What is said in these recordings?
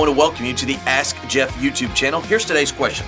want to welcome you to the Ask Jeff YouTube channel. Here's today's question.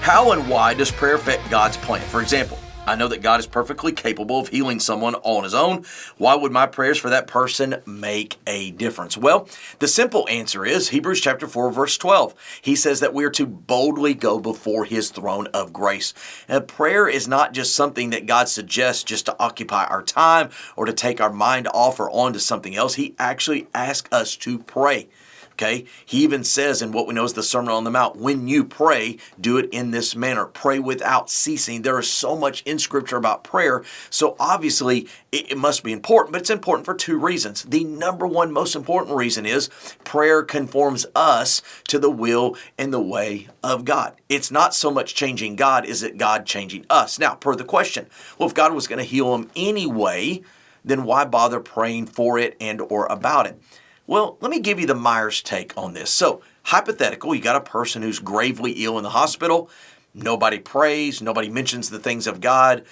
How and why does prayer affect God's plan? For example, I know that God is perfectly capable of healing someone all on his own. Why would my prayers for that person make a difference? Well, the simple answer is Hebrews chapter 4, verse 12. He says that we are to boldly go before his throne of grace. And prayer is not just something that God suggests just to occupy our time or to take our mind off or on to something else. He actually asks us to pray. Okay, he even says in what we know as the Sermon on the Mount, when you pray, do it in this manner. Pray without ceasing. There is so much in Scripture about prayer. So obviously it must be important, but it's important for two reasons. The number one most important reason is prayer conforms us to the will and the way of God. It's not so much changing God, is it God changing us? Now, per the question, well, if God was going to heal him anyway, then why bother praying for it and or about it? Well, let me give you the Myers take on this. So, hypothetical, you got a person who's gravely ill in the hospital. Nobody prays. Nobody mentions the things of God.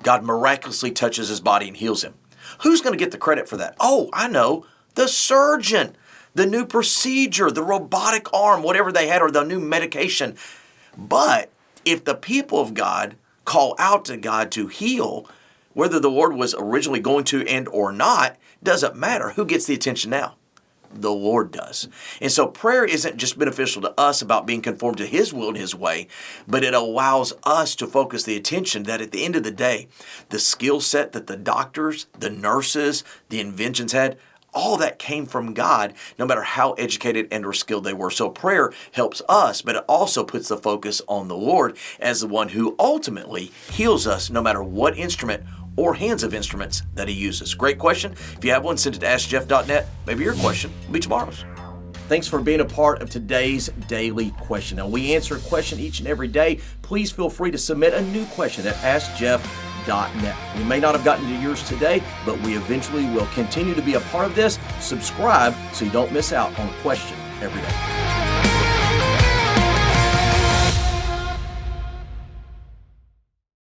God miraculously touches his body and heals him. Who's going to get the credit for that? Oh, I know. The surgeon, the new procedure, the robotic arm, whatever they had, or the new medication. But if the people of God call out to God to heal, whether the Lord was originally going to and or not, doesn't matter. Who gets the attention now? The Lord does. And so prayer isn't just beneficial to us about being conformed to his will and his way, but it allows us to focus the attention that at the end of the day, the skill set that the doctors, the nurses, the inventions had, all that came from God, no matter how educated and or skilled they were. So prayer helps us, but it also puts the focus on the Lord as the one who ultimately heals us, no matter what instrument or hands of instruments that he uses. Great question. If you have one, send it to AskJeff.net. Maybe your question will be tomorrow's. Thanks for being a part of today's daily question. Now, we answer a question each and every day. Please feel free to submit a new question at AskJeff.net. We may not have gotten to yours today, but we eventually will continue to be a part of this. Subscribe so you don't miss out on a question every day.